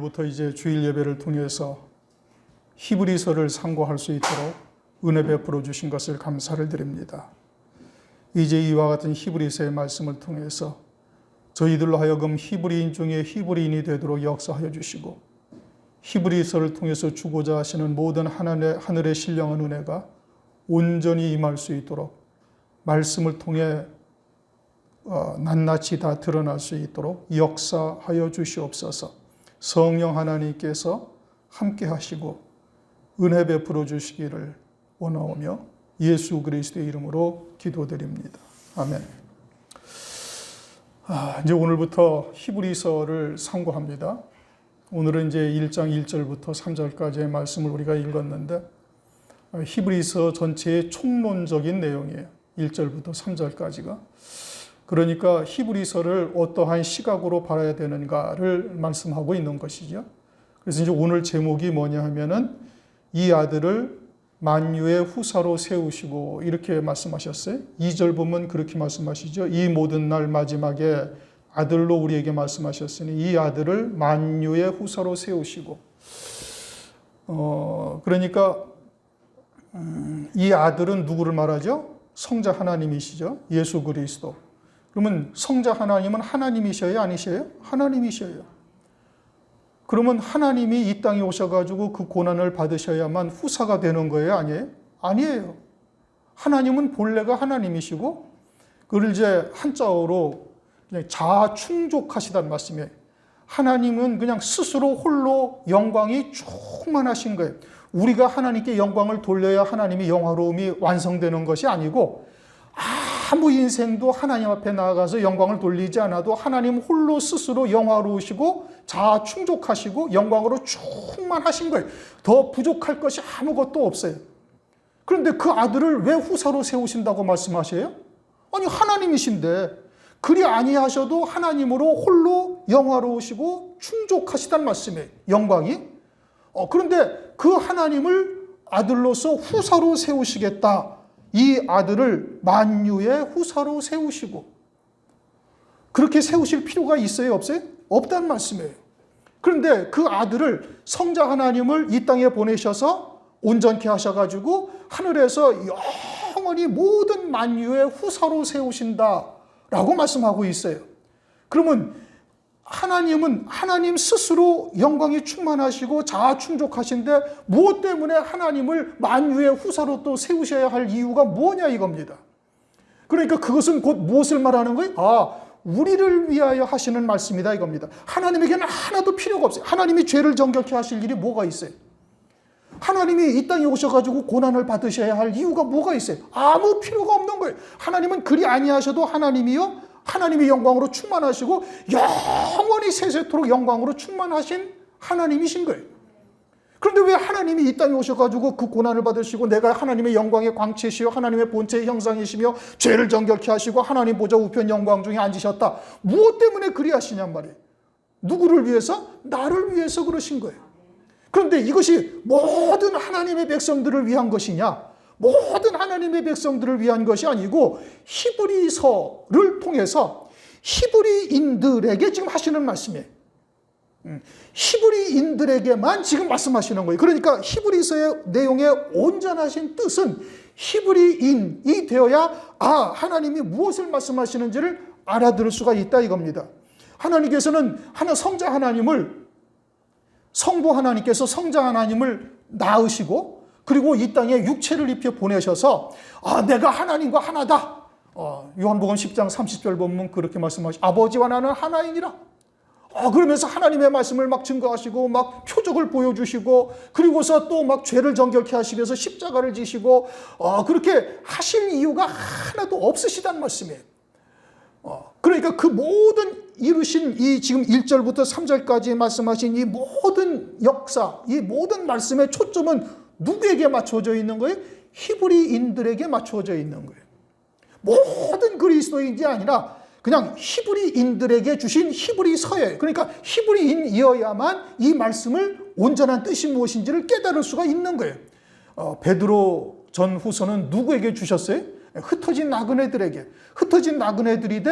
오늘부터 이제 주일 예배를 통해서 히브리서를 상고할 수 있도록 은혜 베풀어 주신 것을 감사를 드립니다. 이제 이와 같은 히브리서의 말씀을 통해서 저희들로 하여금 히브리인 중에 히브리인이 되도록 역사하여 주시고, 히브리서를 통해서 주고자 하시는 모든 하늘의 신령한 은혜가 온전히 임할 수 있도록 말씀을 통해 낱낱이 다 드러날 수 있도록 역사하여 주시옵소서. 성령 하나님께서 함께 하시고 은혜 베풀어 주시기를 원하오며 예수 그리스도의 이름으로 기도드립니다. 아멘. 이제 오늘부터 히브리서를 상고합니다. 오늘은 이제 1장 1절부터 3절까지의 말씀을 우리가 읽었는데, 히브리서 전체의 총론적인 내용이에요. 1절부터 3절까지가. 그러니까 히브리서를 어떠한 시각으로 봐야 되는가를 말씀하고 있는 것이죠. 그래서 이제 오늘 제목이 뭐냐 하면은 이 아들을 만유의 후사로 세우시고, 이렇게 말씀하셨어요. 2절 보면 그렇게 말씀하시죠. 이 모든 날 마지막에 아들로 우리에게 말씀하셨으니 이 아들을 만유의 후사로 세우시고, 그러니까 이 아들은 누구를 말하죠? 성자 하나님이시죠. 예수 그리스도. 그러면 성자 하나님은 하나님이셔요? 아니셔요? 하나님이셔요. 그러면 하나님이 이 땅에 오셔가지고 그 고난을 받으셔야만 후사가 되는 거예요? 아니에요? 아니에요. 하나님은 본래가 하나님이시고, 그걸 이제 한자어로 그냥 자충족하시다는 말씀이에요. 하나님은 그냥 스스로 홀로 영광이 충만하신 거예요. 우리가 하나님께 영광을 돌려야 하나님의 영화로움이 완성되는 것이 아니고, 아무 인생도 하나님 앞에 나아가서 영광을 돌리지 않아도 하나님 홀로 스스로 영화로우시고 자충족하시고 영광으로 충만하신 거예요. 더 부족할 것이 아무것도 없어요. 그런데 그 아들을 왜 후사로 세우신다고 말씀하셔요? 아니, 하나님이신데 그리 아니하셔도 하나님으로 홀로 영화로우시고 충족하시다는 말씀이에요. 영광이. 그런데 그 하나님을 아들로서 후사로 세우시겠다. 이 아들을 만유의 후사로 세우시고, 그렇게 세우실 필요가 있어요? 없어요? 없다는 말씀이에요. 그런데 그 아들을, 성자 하나님을 이 땅에 보내셔서 온전케 하셔가지고 하늘에서 영원히 모든 만유의 후사로 세우신다라고 말씀하고 있어요. 그러면 하나님은 하나님 스스로 영광이 충만하시고 자아충족하신데 무엇 때문에 하나님을 만유의 후사로 또 세우셔야 할 이유가 뭐냐 이겁니다. 그러니까 그것은 곧 무엇을 말하는 거예요? 우리를 위하여 하시는 말씀이다 이겁니다. 하나님에게는 하나도 필요가 없어요. 하나님이 죄를 정결케 하실 일이 뭐가 있어요? 하나님이 이 땅에 오셔가지고 고난을 받으셔야 할 이유가 뭐가 있어요? 아무 필요가 없는 거예요. 하나님은 그리 아니하셔도 하나님이요, 하나님의 영광으로 충만하시고 영원히 세세토록 영광으로 충만하신 하나님이신 거예요. 그런데 왜 하나님이 이 땅에 오셔가지고 그 고난을 받으시고 내가 하나님의 영광의 광채시요 하나님의 본체의 형상이시며 죄를 정결케 하시고 하나님 보좌 우편 영광 중에 앉으셨다. 무엇 때문에 그리 하시냔 말이에요. 누구를 위해서? 나를 위해서 그러신 거예요. 그런데 이것이 모든 하나님의 백성들을 위한 것이냐? 모든 하나님의 백성들을 위한 것이 아니고 히브리서를 통해서 히브리인들에게 지금 하시는 말씀이에요. 히브리인들에게만 지금 말씀하시는 거예요. 그러니까 히브리서의 내용의 온전하신 뜻은 히브리인이 되어야 하나님이 무엇을 말씀하시는지를 알아들을 수가 있다 이겁니다. 하나님께서는 성자 하나님을, 성부 하나님께서 성자 하나님을 낳으시고 그리고 이 땅에 육체를 입혀 보내셔서 내가 하나님과 하나다. 요한복음 10장 30절 보면 그렇게 말씀하시죠. 아버지와 나는 하나이니라. 그러면서 하나님의 말씀을 막 증거하시고 막 표적을 보여주시고, 그리고서 또 막 죄를 정결케 하시기 위해서 십자가를 지시고, 그렇게 하실 이유가 하나도 없으시다는 말씀이에요. 그러니까 그 모든 이루신 이 지금 1절부터 3절까지 말씀하신 이 모든 역사, 이 모든 말씀의 초점은 누구에게 맞춰져 있는 거예요? 히브리인들에게 맞춰져 있는 거예요. 모든 그리스도인이 아니라 그냥 히브리인들에게 주신 히브리서예요. 그러니까 히브리인이어야만 이 말씀을 온전한 뜻이 무엇인지를 깨달을 수가 있는 거예요. 베드로 전 후서는 누구에게 주셨어요? 흩어진 나그네들에게. 흩어진 나그네들이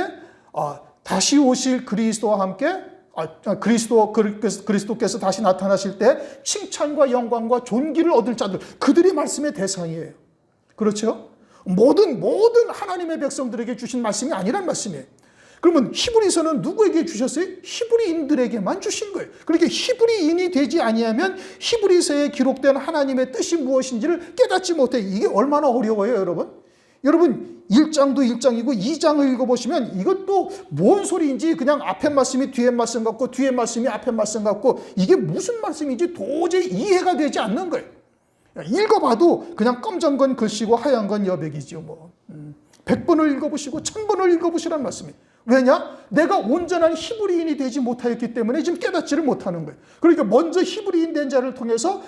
다시 오실 그리스도와 함께 그리스도께서 다시 나타나실 때 칭찬과 영광과 존귀를 얻을 자들, 그들이 말씀의 대상이에요. 그렇죠? 모든 하나님의 백성들에게 주신 말씀이 아니란 말씀이에요. 그러면 히브리서는 누구에게 주셨어요? 히브리인들에게만 주신 거예요. 그렇게 히브리인이 되지 아니하면 히브리서에 기록된 하나님의 뜻이 무엇인지를 깨닫지 못해요. 이게 얼마나 어려워요, 여러분? 여러분 1장도 1장이고 2장을 읽어보시면 이것도 뭔 소리인지 그냥 앞에 말씀이 뒤에 말씀 같고 뒤에 말씀이 앞에 말씀 같고 이게 무슨 말씀인지 도저히 이해가 되지 않는 거예요. 읽어봐도 그냥 검정 건 글씨고 하얀 건 여백이죠. 100번을 읽어보시고 1000번을 읽어보시란 말씀이에요. 왜냐? 내가 온전한 히브리인이 되지 못하였기 때문에 지금 깨닫지를 못하는 거예요. 그러니까 먼저 히브리인 된 자를 통해서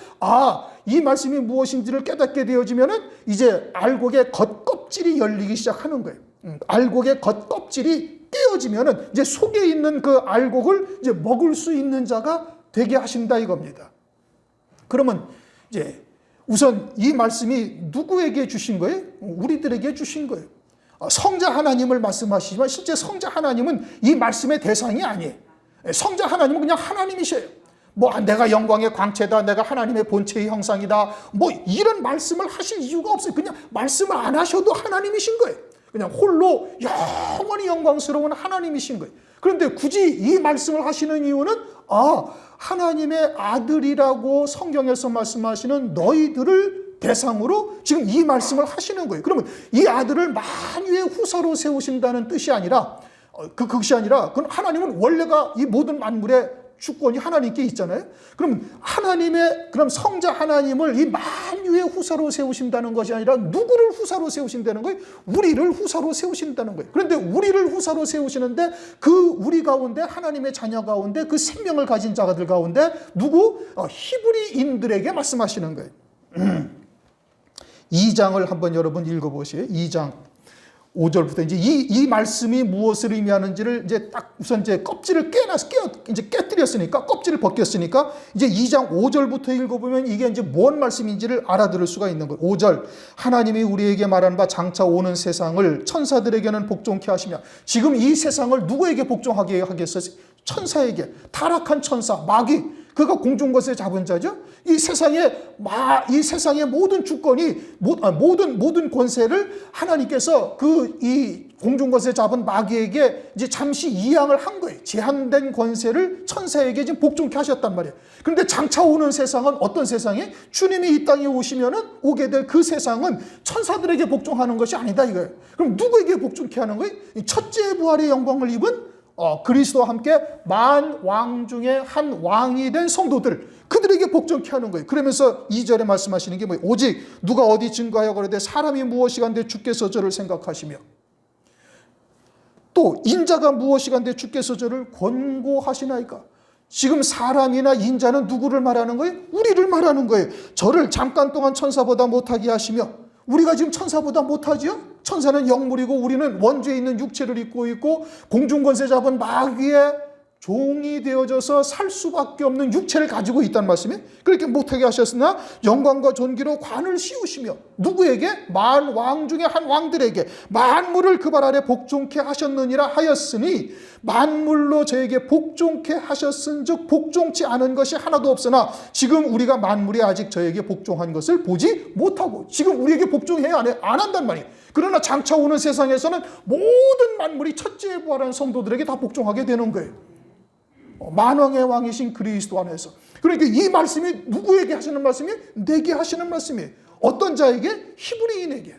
이 말씀이 무엇인지를 깨닫게 되어지면은 이제 알곡의 겉껍질이 열리기 시작하는 거예요. 알곡의 겉껍질이 깨어지면은 이제 속에 있는 그 알곡을 이제 먹을 수 있는 자가 되게 하신다 이겁니다. 그러면 이제 우선 이 말씀이 누구에게 주신 거예요? 우리들에게 주신 거예요. 성자 하나님을 말씀하시지만 실제 성자 하나님은 이 말씀의 대상이 아니에요. 성자 하나님은 그냥 하나님이셔요. 내가 영광의 광채다, 내가 하나님의 본체의 형상이다, 이런 말씀을 하실 이유가 없어요. 그냥 말씀을 안 하셔도 하나님이신 거예요. 그냥 홀로 영원히 영광스러운 하나님이신 거예요. 그런데 굳이 이 말씀을 하시는 이유는 하나님의 아들이라고 성경에서 말씀하시는 너희들을 대상으로 지금 이 말씀을 하시는 거예요. 그러면 이 아들을 만유의 후사로 세우신다는 뜻이 아니라 그것이 아니라 그건 하나님은 원래가 이 모든 만물의 주권이 하나님께 있잖아요. 그럼 그럼 성자 하나님을 이 만유의 후사로 세우신다는 것이 아니라 누구를 후사로 세우신다는 거예요? 우리를 후사로 세우신다는 거예요. 그런데 우리를 후사로 세우시는데 그 우리 가운데 하나님의 자녀 가운데 그 생명을 가진 자들 가운데 누구? 히브리인들에게 말씀하시는 거예요. 2장을 한번 여러분 읽어보세요. 2장 5절부터 이 말씀이 무엇을 의미하는지를 이제 딱 우선 이제 껍질을 깨뜨렸으니까 껍질을 벗겼으니까 이제 2장 5절부터 읽어보면 이게 이제 뭔 말씀인지를 알아들을 수가 있는 거예요. 5절 하나님이 우리에게 말한 바 장차 오는 세상을 천사들에게는 복종케 하시며 지금 이 세상을 누구에게 복종하게 하겠어요? 천사에게. 타락한 천사 마귀 그가 공중것에 잡은 자죠. 이 세상의 모든 주권이 모든 권세를 하나님께서 이 공중것에 잡은 마귀에게 이제 잠시 이양을 한 거예요. 제한된 권세를 천사에게 지금 복종케 하셨단 말이에요. 그런데 장차 오는 세상은 어떤 세상이? 주님이 이 땅에 오게 될 그 세상은 천사들에게 복종하는 것이 아니다 이거예요. 그럼 누구에게 복종케 하는 거예요? 첫째 부활의 영광을 입은 그리스도와 함께 만 왕 중에 한 왕이 된 성도들 그들에게 복종케 하는 거예요. 그러면서 2절에 말씀하시는 게 뭐예요? 오직 누가 어디 증거하여 가로되 사람이 무엇이간데 주께서 저를 생각하시며 또 인자가 무엇이간데 주께서 저를 권고하시나이까. 지금 사람이나 인자는 누구를 말하는 거예요? 우리를 말하는 거예요. 저를 잠깐 동안 천사보다 못하게 하시며 우리가 지금 천사보다 못하지요? 천사는 영물이고 우리는 원죄에 있는 육체를 입고 있고 공중권세 잡은 마귀의 종이 되어져서 살 수밖에 없는 육체를 가지고 있다는 말씀이에요. 그렇게 못하게 하셨으나 영광과 존귀로 관을 씌우시며 누구에게? 만 왕 중에 한 왕들에게 만물을 그 발 아래 복종케 하셨느니라 하였으니 만물로 저에게 복종케 하셨은즉 복종치 않은 것이 하나도 없으나 지금 우리가 만물이 아직 저에게 복종한 것을 보지 못하고 지금 우리에게 복종해야 안 한단 말이에요. 그러나 장차 오는 세상에서는 모든 만물이 첫째 부활한 성도들에게 다 복종하게 되는 거예요. 만왕의 왕이신 그리스도 안에서. 그러니까 이 말씀이 누구에게 하시는 말씀이에요? 내게 하시는 말씀이에요. 어떤 자에게? 히브리인에게.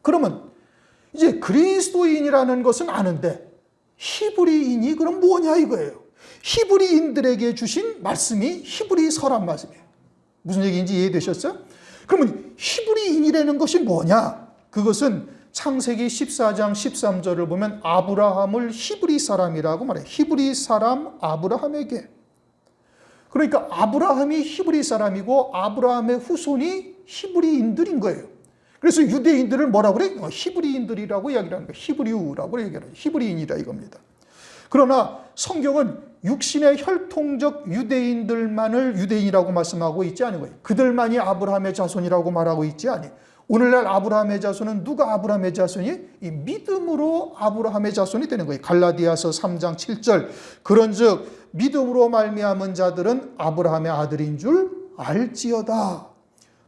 그러면 이제 그리스도인이라는 것은 아는데 히브리인이 그럼 뭐냐 이거예요. 히브리인들에게 주신 말씀이 히브리서란 말씀이에요. 무슨 얘기인지 이해되셨어요? 그러면 히브리인이라는 것이 뭐냐? 그것은 창세기 14장 13절을 보면 아브라함을 히브리 사람이라고 말해요. 히브리 사람 아브라함에게. 그러니까 아브라함이 히브리 사람이고 아브라함의 후손이 히브리인들인 거예요. 그래서 유대인들을 뭐라고 그래요? 히브리인들이라고 이야기를 하는 거예요. 히브리우라고 얘기를 해요. 히브리인이라 이겁니다. 그러나 성경은 육신의 혈통적 유대인들만을 유대인이라고 말씀하고 있지 않은 거예요. 그들만이 아브라함의 자손이라고 말하고 있지 않아요. 오늘날 아브라함의 자손은 누가 아브라함의 자손이? 이 믿음으로 아브라함의 자손이 되는 거예요. 갈라디아서 3장 7절. 그런즉 믿음으로 말미암은 자들은 아브라함의 아들인 줄 알지어다.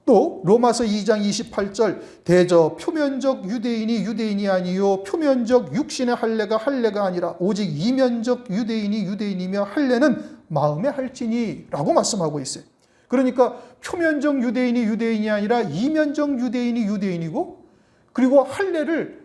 또 로마서 2장 28절. 대저 표면적 유대인이 유대인이 아니요 표면적 육신의 할례가 할례가 아니라 오직 이면적 유대인이 유대인이며 할례는 마음의 할지니라고 말씀하고 있어요. 그러니까 표면적 유대인이 유대인이 아니라 이면적 유대인이 유대인이고, 그리고 할례를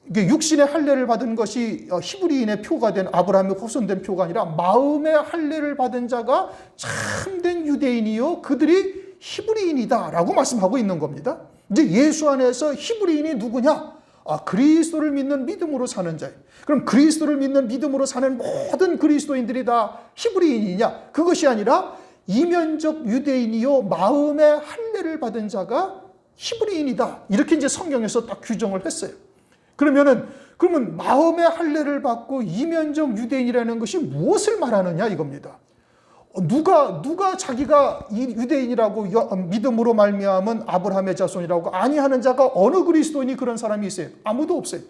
이게 육신의 할례를 받은 것이 히브리인의 표가 된 아브라함의 후손된 표가 아니라 마음의 할례를 받은 자가 참된 유대인이요 그들이 히브리인이다라고 말씀하고 있는 겁니다. 이제 예수 안에서 히브리인이 누구냐? 그리스도를 믿는 믿음으로 사는 자예요. 그럼 그리스도를 믿는 믿음으로 사는 모든 그리스도인들이 다 히브리인이냐? 그것이 아니라 이면적 유대인이요 마음의 할례를 받은 자가 히브리인이다. 이렇게 이제 성경에서 딱 규정을 했어요. 그러면 마음의 할례를 받고 이면적 유대인이라는 것이 무엇을 말하느냐 이겁니다. 누가 자기가 유대인이라고 믿음으로 말미암은 아브라함의 자손이라고 아니하는 자가 어느 그리스도인이 그런 사람이 있어요? 아무도 없어요.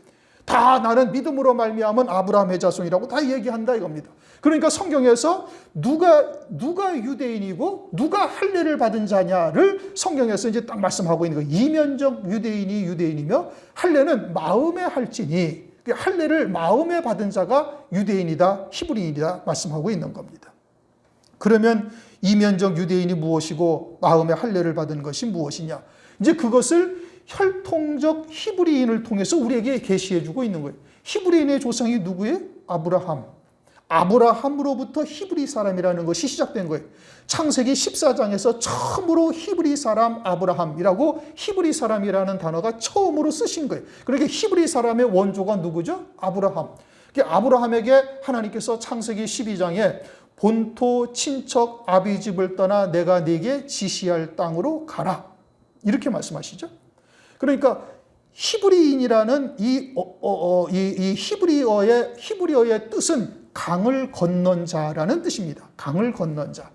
다 나는 믿음으로 말미암은 아브라함의 자손이라고 다 얘기한다 이겁니다. 그러니까 성경에서 누가 유대인이고 누가 할례를 받은 자냐를 성경에서 이제 딱 말씀하고 있는 거예요. 이면적 유대인이 유대인이며 할례는 마음에 할지니, 할례를 마음에 받은 자가 유대인이다, 히브리인이다 말씀하고 있는 겁니다. 그러면 이면적 유대인이 무엇이고 마음의 할례를 받은 것이 무엇이냐? 이제 그것을 혈통적 히브리인을 통해서 우리에게 계시해 주고 있는 거예요. 히브리인의 조상이 누구예요? 아브라함. 아브라함으로부터 히브리 사람이라는 것이 시작된 거예요. 창세기 14장에서 처음으로 히브리 사람 아브라함이라고 히브리 사람이라는 단어가 처음으로 쓰신 거예요. 그러니까 히브리 사람의 원조가 누구죠? 아브라함. 아브라함에게 하나님께서 창세기 12장에 본토 친척 아비집을 떠나 내가 네게 지시할 땅으로 가라. 이렇게 말씀하시죠. 그러니까 히브리인이라는 이 히브리어의 뜻은 강을 건넌 자라는 뜻입니다. 강을 건넌 자.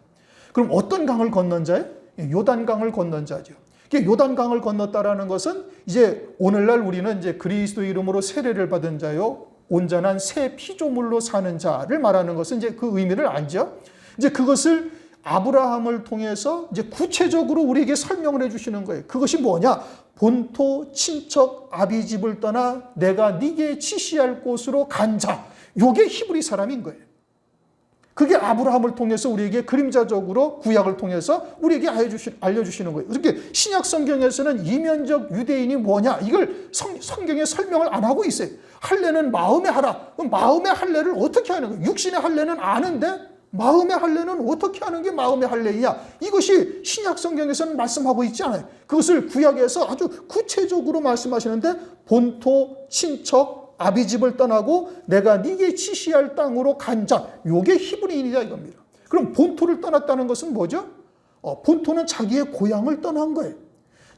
그럼 어떤 강을 건넌 자예요? 요단강을 건넌 자죠. 요단강을 건넜다라는 것은 이제 오늘날 우리는 이제 그리스도 이름으로 세례를 받은 자요, 온전한 새 피조물로 사는 자를 말하는 것은 이제 그 의미를 알죠. 이제 그것을 아브라함을 통해서 이제 구체적으로 우리에게 설명을 해주시는 거예요. 그것이 뭐냐? 본토 친척 아비집을 떠나 내가 네게 지시할 곳으로 간 자. 요게 히브리 사람인 거예요. 그게 아브라함을 통해서 우리에게 그림자적으로 구약을 통해서 우리에게 알려주시는 거예요. 그렇게 신약 성경에서는 이면적 유대인이 뭐냐? 이걸 성경에 설명을 안 하고 있어요. 할례는 마음에 하라. 그럼 마음의 할례를 어떻게 하는 거예요? 육신의 할례는 아는데 마음의 할례는 어떻게 하는 게 마음의 할례이냐? 이것이 신약 성경에서는 말씀하고 있지 않아요. 그것을 구약에서 아주 구체적으로 말씀하시는데 본토, 친척, 아비집을 떠나고 내가 네게 지시할 땅으로 간 자. 요게 히브리인이다 이겁니다. 그럼 본토를 떠났다는 것은 뭐죠? 본토는 자기의 고향을 떠난 거예요.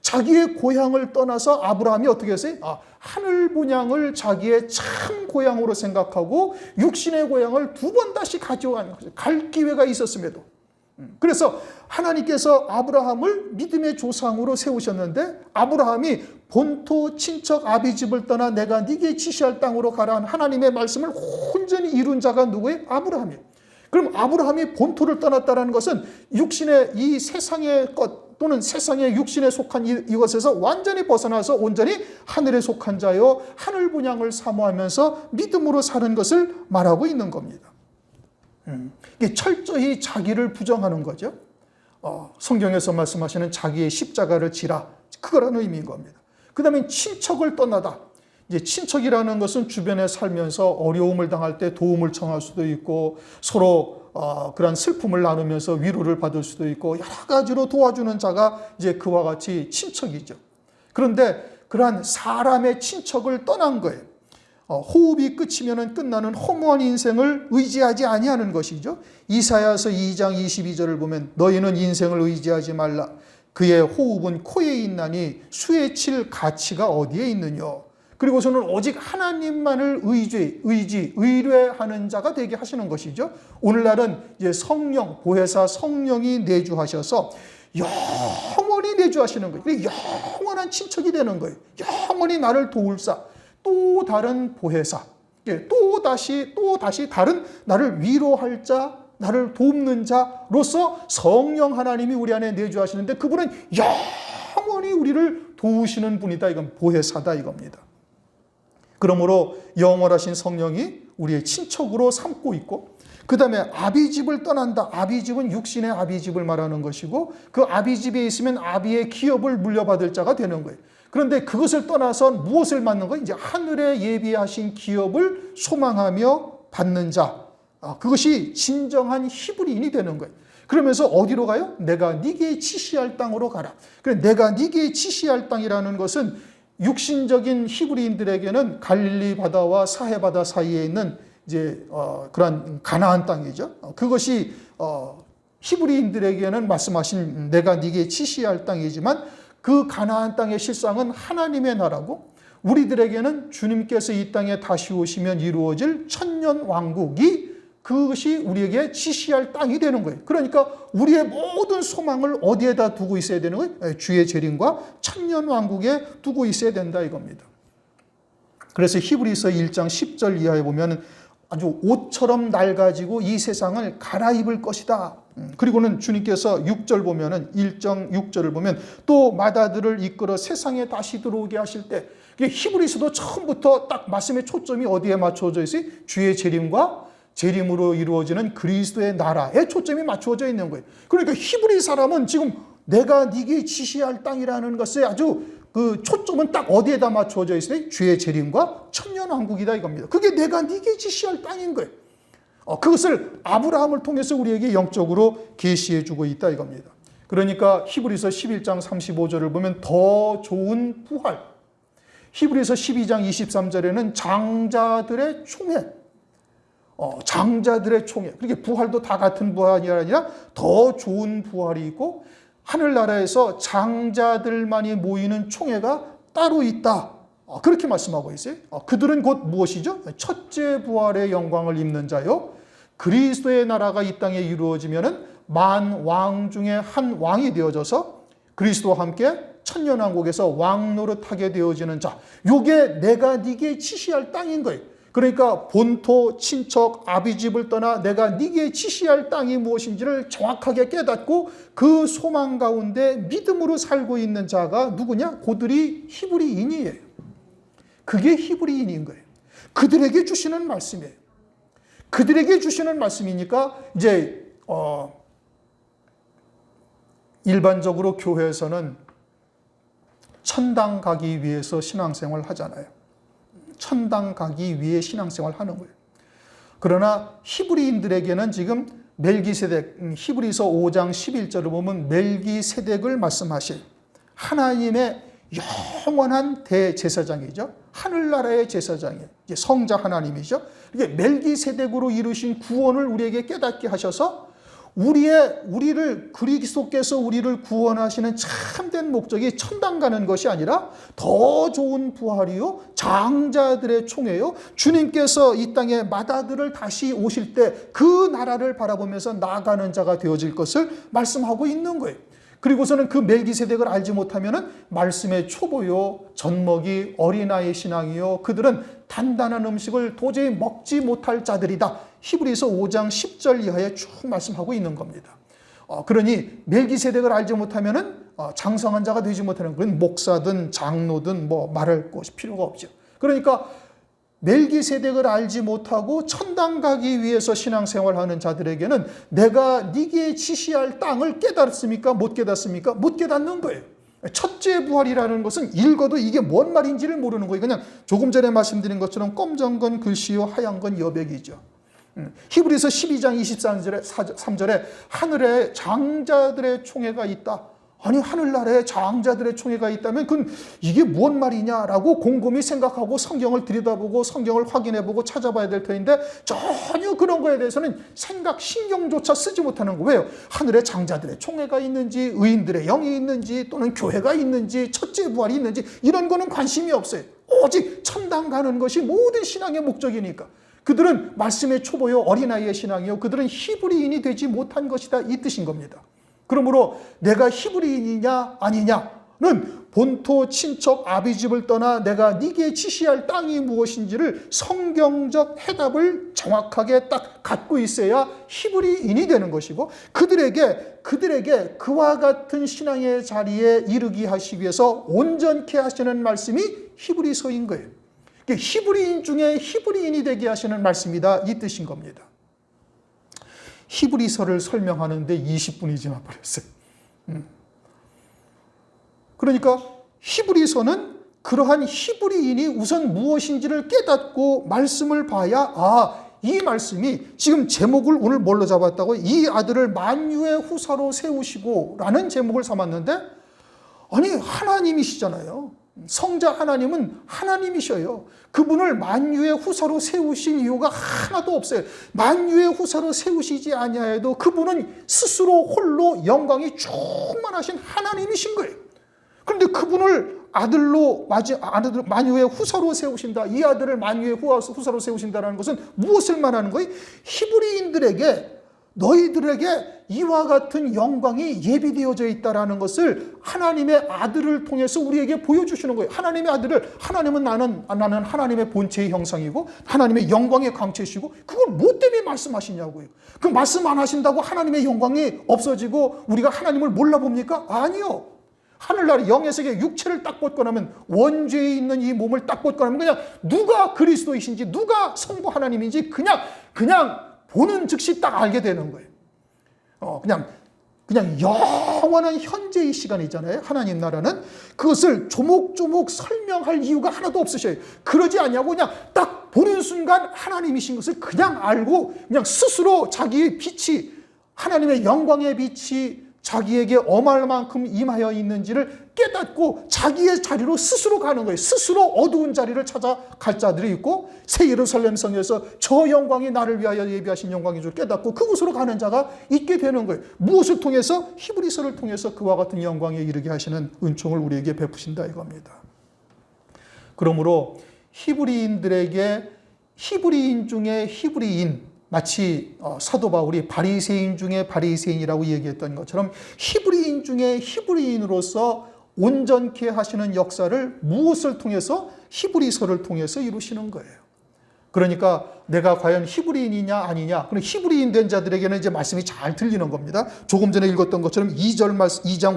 자기의 고향을 떠나서 아브라함이 어떻게 했어요? 하늘 본향을 자기의 참 고향으로 생각하고 육신의 고향을 두 번 다시 가져가는 거죠. 갈 기회가 있었음에도. 그래서 하나님께서 아브라함을 믿음의 조상으로 세우셨는데 아브라함이 본토 친척 아비집을 떠나 내가 네게 지시할 땅으로 가라 한 하나님의 말씀을 온전히 이룬 자가 누구예요? 아브라함이에요. 그럼 아브라함이 본토를 떠났다는 것은 육신의 이 세상의 것 또는 세상의 육신에 속한 이것에서 완전히 벗어나서 온전히 하늘에 속한 자요 하늘 분향을 사모하면서 믿음으로 사는 것을 말하고 있는 겁니다. 이게 철저히 자기를 부정하는 거죠. 성경에서 말씀하시는 자기의 십자가를 지라, 그거라는 의미인 겁니다. 그 다음에 친척을 떠나다. 이제 친척이라는 것은 주변에 살면서 어려움을 당할 때 도움을 청할 수도 있고 서로 그런 슬픔을 나누면서 위로를 받을 수도 있고 여러 가지로 도와주는 자가 이제 그와 같이 친척이죠. 그런데 그러한 사람의 친척을 떠난 거예요. 호흡이 끝이면 끝나는 허무한 인생을 의지하지 아니하는 것이죠. 이사야서 2장 22절을 보면 너희는 인생을 의지하지 말라. 그의 호흡은 코에 있나니 수에 칠 가치가 어디에 있느냐. 그리고서는 오직 하나님만을 의뢰하는 자가 되게 하시는 것이죠. 오늘날은 이제 성령, 보혜사 성령이 내주하셔서 영원히 내주하시는 거예요. 영원한 친척이 되는 거예요. 영원히 나를 도울사, 또 다른 보혜사, 또 다시 다른 나를 위로할 자, 나를 돕는 자로서 성령 하나님이 우리 안에 내주하시는데 그분은 영원히 우리를 도우시는 분이다. 이건 보혜사다 이겁니다. 그러므로 영원하신 성령이 우리의 친척으로 삼고 있고, 그 다음에 아비집을 떠난다. 아비집은 육신의 아비집을 말하는 것이고, 그 아비집에 있으면 아비의 기업을 물려받을 자가 되는 거예요. 그런데 그것을 떠나서 무엇을 받는 거예요? 이제 하늘에 예비하신 기업을 소망하며 받는 자. 그것이 진정한 히브리인이 되는 거예요. 그러면서 어디로 가요? 내가 네게 지시할 땅으로 가라. 그래, 내가 네게 지시할 땅이라는 것은 육신적인 히브리인들에게는 갈릴리 바다와 사해 바다 사이에 있는 이제 그런 가나안 땅이죠. 그것이 히브리인들에게는 말씀하신 내가 네게 지시할 땅이지만, 그 가나안 땅의 실상은 하나님의 나라고, 우리들에게는 주님께서 이 땅에 다시 오시면 이루어질 천년 왕국이, 그것이 우리에게 지시할 땅이 되는 거예요. 그러니까 우리의 모든 소망을 어디에다 두고 있어야 되는 거예요? 주의 재림과 천년 왕국에 두고 있어야 된다 이겁니다. 그래서 히브리서 1장 10절 이하에 보면 아주 옷처럼 낡아지고 이 세상을 갈아입을 것이다. 그리고는 주님께서 6절 보면은 1장 6절을 보면 또 마다들을 이끌어 세상에 다시 들어오게 하실 때, 히브리서도 처음부터 딱 말씀의 초점이 어디에 맞춰져 있어요? 주의 재림과 재림으로 이루어지는 그리스도의 나라에 초점이 맞추어져 있는 거예요. 그러니까 히브리 사람은 지금 내가 네게 지시할 땅이라는 것에 아주 그 초점은 딱 어디에다 맞추어져 있어요? 주의 재림과 천년 왕국이다 이겁니다. 그게 내가 네게 지시할 땅인 거예요. 그것을 아브라함을 통해서 우리에게 영적으로 계시해 주고 있다 이겁니다. 그러니까 히브리서 11장 35절을 보면 더 좋은 부활, 히브리서 12장 23절에는 장자들의 총회, 장자들의 총회. 그렇게 부활도 다 같은 부활이 아니라 더 좋은 부활이 있고, 하늘나라에서 장자들만이 모이는 총회가 따로 있다. 그렇게 말씀하고 있어요. 그들은 곧 무엇이죠? 첫째 부활의 영광을 입는 자요, 그리스도의 나라가 이 땅에 이루어지면은 만 왕 중에 한 왕이 되어져서 그리스도와 함께 천년왕국에서 왕 노릇하게 되어지는 자. 요게 내가 네게 지시할 땅인 거예요. 그러니까 본토, 친척, 아비집을 떠나 내가 네게 지시할 땅이 무엇인지를 정확하게 깨닫고 그 소망 가운데 믿음으로 살고 있는 자가 누구냐? 그들이 히브리인이에요. 그게 히브리인인 거예요. 그들에게 주시는 말씀이에요. 그들에게 주시는 말씀이니까 이제 일반적으로 교회에서는 천당 가기 위해서 신앙생활 하잖아요. 천당 가기 위해 신앙생활 하는 거예요. 그러나 히브리인들에게는 지금 멜기세덱, 히브리서 5장 11절을 보면 멜기세덱을 말씀하실 하나님의 영원한 대제사장이죠. 하늘나라의 제사장이에요. 성자 하나님이죠. 이게 멜기세덱으로 이루신 구원을 우리에게 깨닫게 하셔서 우리를 그리스도께서 우리를 구원하시는 참된 목적이 천당 가는 것이 아니라 더 좋은 부활이요, 장자들의 총회요, 주님께서 이 땅에 마다들을 다시 오실 때 그 나라를 바라보면서 나아가는 자가 되어질 것을 말씀하고 있는 거예요. 그리고서는 그 멜기세덱을 알지 못하면은 말씀의 초보요, 젖먹이 어린아이 신앙이요, 그들은 단단한 음식을 도저히 먹지 못할 자들이다. 히브리서 5장 10절 이하에 쭉 말씀하고 있는 겁니다. 그러니 멜기세덱을 알지 못하면은 장성한 자가 되지 못하는, 그런 목사든 장로든 뭐 말할 것이 필요가 없죠. 그러니까 멜기세덱을 알지 못하고 천당 가기 위해서 신앙생활하는 자들에게는 내가 네게 지시할 땅을 깨달았습니까? 못 깨닫습니까? 못 깨닫는 거예요. 첫째 부활이라는 것은 읽어도 이게 뭔 말인지를 모르는 거예요. 그냥 조금 전에 말씀드린 것처럼 검정 건 글씨요, 하얀 건 여백이죠. 히브리서 12장 23절에 하늘에 장자들의 총회가 있다. 아니, 하늘나라에 장자들의 총회가 있다면 그건 이게 무슨 말이냐라고 곰곰이 생각하고 성경을 들여다보고 성경을 확인해보고 찾아봐야 될 터인데 전혀 그런 거에 대해서는 생각, 신경조차 쓰지 못하는 거예요. 하늘에 장자들의 총회가 있는지, 의인들의 영이 있는지, 또는 교회가 있는지, 첫째 부활이 있는지 이런 거는 관심이 없어요. 오직 천당 가는 것이 모든 신앙의 목적이니까. 그들은 말씀의 초보요, 어린아이의 신앙이요, 그들은 히브리인이 되지 못한 것이다, 이 뜻인 겁니다. 그러므로 내가 히브리인이냐 아니냐는 본토 친척 아비집을 떠나 내가 네게 지시할 땅이 무엇인지를 성경적 해답을 정확하게 딱 갖고 있어야 히브리인이 되는 것이고, 그들에게 그와 같은 신앙의 자리에 이르게 하시기 위해서 온전케 하시는 말씀이 히브리서인 거예요. 히브리인 중에 히브리인이 되게 하시는 말씀이다, 이 뜻인 겁니다. 히브리서를 설명하는데 20분이 지나버렸어요. 그러니까 히브리서는 그러한 히브리인이 우선 무엇인지를 깨닫고 말씀을 봐야, 이 말씀이 지금 제목을 오늘 뭘로 잡았다고? 이 아들을 만유의 후사로 세우시고 라는 제목을 삼았는데, 아니 하나님이시잖아요. 성자 하나님은 하나님이셔요. 그분을 만유의 후사로 세우신 이유가 하나도 없어요. 만유의 후사로 세우시지 아니하여도 그분은 스스로 홀로 영광이 충만하신 하나님이신 거예요. 그런데 그분을 아들로 만유의 후사로 세우신다. 이 아들을 만유의 후사로 세우신다는 것은 무엇을 말하는 거예요? 히브리인들에게, 너희들에게 이와 같은 영광이 예비되어져 있다는 것을 하나님의 아들을 통해서 우리에게 보여주시는 거예요. 하나님의 아들을, 하나님은 나는 하나님의 본체의 형상이고 하나님의 영광의 광채시고, 그걸 뭐 때문에 말씀하시냐고요. 그 말씀 안 하신다고 하나님의 영광이 없어지고 우리가 하나님을 몰라봅니까? 아니요. 하늘나라 영의 세계 육체를 딱 벗고 나면, 원죄에 있는 이 몸을 딱 벗고 나면 그냥 누가 그리스도이신지, 누가 성부 하나님인지 그냥 보는 즉시 딱 알게 되는 거예요. 그냥 영원한 현재의 시간이잖아요. 하나님 나라는 그것을 조목조목 설명할 이유가 하나도 없으셔요. 그러지 않냐고 그냥 딱 보는 순간 하나님이신 것을 그냥 알고, 그냥 스스로 자기의 빛이, 하나님의 영광의 빛이 자기에게 엄할 만큼 임하여 있는지를 깨닫고 자기의 자리로 스스로 가는 거예요. 스스로 어두운 자리를 찾아갈 자들이 있고, 새 예루살렘 성에서 저 영광이 나를 위하여 예비하신 영광인 줄 깨닫고 그곳으로 가는 자가 있게 되는 거예요. 무엇을 통해서? 히브리서를 통해서 그와 같은 영광에 이르게 하시는 은총을 우리에게 베푸신다 이겁니다. 그러므로 히브리인들에게, 히브리인 중에 히브리인, 마치 사도 바울이 바리새인 중에 바리새인이라고 얘기했던 것처럼 히브리인 중에 히브리인으로서 온전케 하시는 역사를 무엇을 통해서? 히브리서를 통해서 이루시는 거예요. 그러니까 내가 과연 히브리인이냐 아니냐, 그럼 히브리인 된 자들에게는 이제 말씀이 잘 들리는 겁니다. 조금 전에 읽었던 것처럼 2장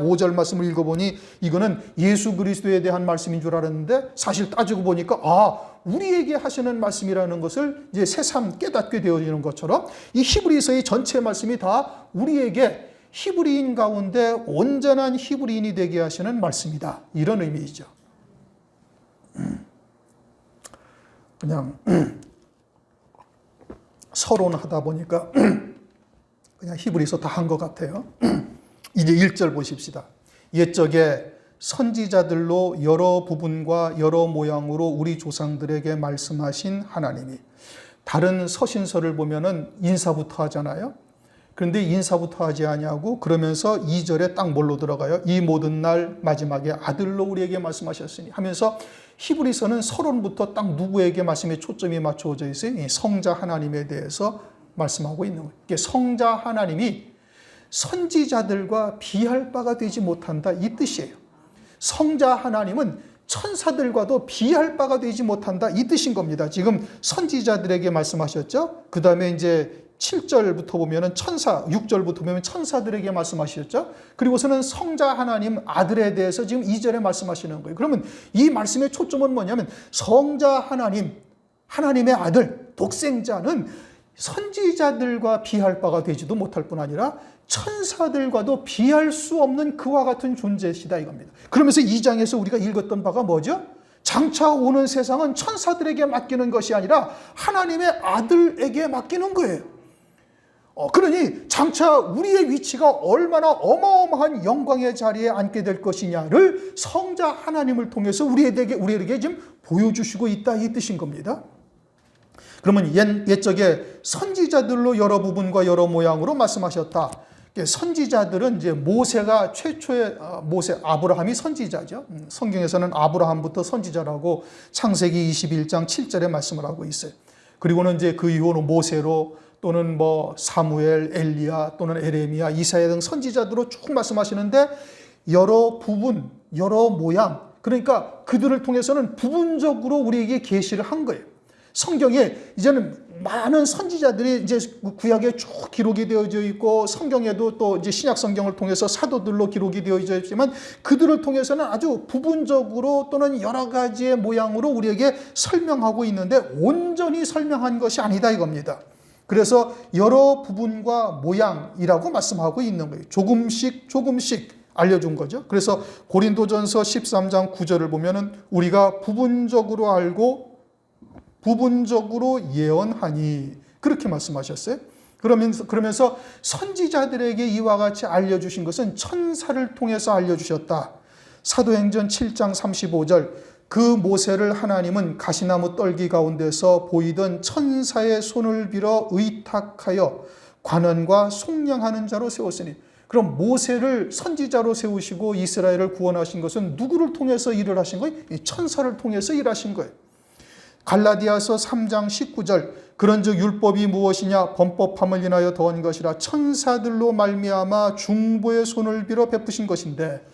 5절 말씀을 읽어보니 이거는 예수 그리스도에 대한 말씀인 줄 알았는데, 사실 따지고 보니까 우리에게 하시는 말씀이라는 것을 이제 새삼 깨닫게 되어지는 것처럼, 이 히브리서의 전체 말씀이 다 우리에게 히브리인 가운데 온전한 히브리인이 되게 하시는 말씀이다, 이런 의미이죠. 그냥 서론하다 보니까 그냥 히브리서 다 한 것 같아요. 이제 1절 보십시다. 옛적에 선지자들로 여러 부분과 여러 모양으로 우리 조상들에게 말씀하신 하나님이, 다른 서신서를 보면은 인사부터 하잖아요. 그런데 인사부터 하지 아니하고 그러면서 2절에 딱 뭘로 들어가요? 이 모든 날 마지막에 아들로 우리에게 말씀하셨으니 하면서, 히브리서는 서론부터 딱 누구에게 말씀에 초점이 맞춰져 있어요? 이 성자 하나님에 대해서 말씀하고 있는 거예요. 이게 성자 하나님이 선지자들과 비할 바가 되지 못한다, 이 뜻이에요. 성자 하나님은 천사들과도 비할 바가 되지 못한다, 이 뜻인 겁니다. 지금 선지자들에게 말씀하셨죠. 그 다음에 이제 7절부터 보면은 6절부터 보면 천사들에게 말씀하셨죠. 그리고서는 성자 하나님 아들에 대해서 지금 2절에 말씀하시는 거예요. 그러면 이 말씀의 초점은 뭐냐면, 성자 하나님, 하나님의 아들, 독생자는 선지자들과 비할 바가 되지도 못할 뿐 아니라 천사들과도 비할 수 없는 그와 같은 존재시다 이겁니다. 그러면서 2장에서 우리가 읽었던 바가 뭐죠? 장차 오는 세상은 천사들에게 맡기는 것이 아니라 하나님의 아들에게 맡기는 거예요. 그러니 장차 우리의 위치가 얼마나 어마어마한 영광의 자리에 앉게 될 것이냐를 성자 하나님을 통해서 우리에게 지금 보여주시고 있다, 이 뜻인 겁니다. 그러면 옛적에 선지자들로 여러 부분과 여러 모양으로 말씀하셨다. 선지자들은 이제 모세가 최초의 아브라함이 선지자죠. 성경에서는 아브라함부터 선지자라고 창세기 21장 7절에 말씀을 하고 있어요. 그리고는 이제 그 이후로 모세로, 또는 뭐 사무엘, 엘리야 또는 에레미야, 이사야 등 선지자들로 쭉 말씀하시는데 여러 부분, 여러 모양, 그러니까 그들을 통해서는 부분적으로 우리에게 계시를 한 거예요. 성경에 이제는 많은 선지자들이 이제 구약에 쭉 기록이 되어져 있고 성경에도 또 이제 신약 성경을 통해서 사도들로 기록이 되어져 있지만 그들을 통해서는 아주 부분적으로 또는 여러 가지의 모양으로 우리에게 설명하고 있는데 온전히 설명한 것이 아니다 이겁니다. 그래서 여러 부분과 모양이라고 말씀하고 있는 거예요. 조금씩 알려준 거죠. 그래서 고린도전서 13장 9절을 보면은 우리가 부분적으로 알고 부분적으로 예언하니 그렇게 말씀하셨어요. 그러면서 선지자들에게 이와 같이 알려주신 것은 천사를 통해서 알려주셨다. 사도행전 7장 35절 그 모세를 하나님은 가시나무 떨기 가운데서 보이던 천사의 손을 빌어 의탁하여 관원과 속량하는 자로 세웠으니 그럼 모세를 선지자로 세우시고 이스라엘을 구원하신 것은 누구를 통해서 일을 하신 거예요? 천사를 통해서 일하신 거예요. 갈라디아서 3장 19절 그런즉 율법이 무엇이냐 범법함을 인하여 더한 것이라 천사들로 말미암아 중보의 손을 빌어 베푸신 것인데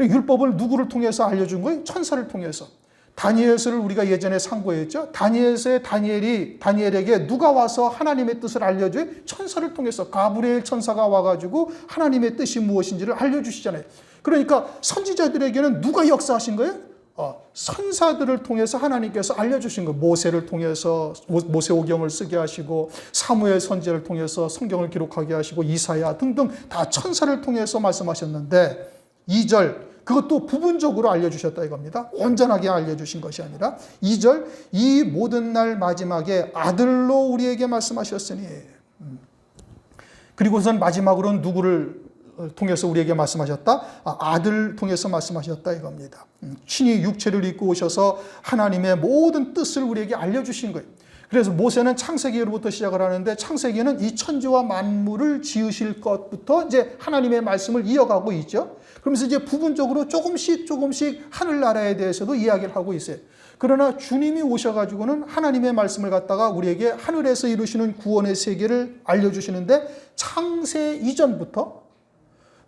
율법을 누구를 통해서 알려준 거예요? 천사를 통해서. 다니엘서를 우리가 예전에 상고했죠. 다니엘서의 다니엘에게 누가 와서 하나님의 뜻을 알려줘요? 천사를 통해서. 가브리엘 천사가 와가지고 하나님의 뜻이 무엇인지를 알려주시잖아요. 그러니까 선지자들에게는 누가 역사하신 거예요? 선사들을 통해서 하나님께서 알려주신 거예요. 모세를 통해서 모세오경을 쓰게 하시고 사무엘 선지자를 통해서 성경을 기록하게 하시고 이사야 등등 다 천사를 통해서 말씀하셨는데 2절 그것도 부분적으로 알려주셨다 이겁니다. 온전하게 알려주신 것이 아니라 2절 이 모든 날 마지막에 아들로 우리에게 말씀하셨으니 그리고선 마지막으로는 누구를 통해서 우리에게 말씀하셨다? 아들 통해서 말씀하셨다 이겁니다. 친히 육체를 입고 오셔서 하나님의 모든 뜻을 우리에게 알려주신 거예요. 그래서 모세는 창세기로부터 시작을 하는데 창세기는 이 천지와 만물을 지으실 것부터 이제 하나님의 말씀을 이어가고 있죠. 그러면서 이제 부분적으로 조금씩 하늘나라에 대해서도 이야기를 하고 있어요. 그러나 주님이 오셔가지고는 하나님의 말씀을 갖다가 우리에게 하늘에서 이루시는 구원의 세계를 알려주시는데 창세 이전부터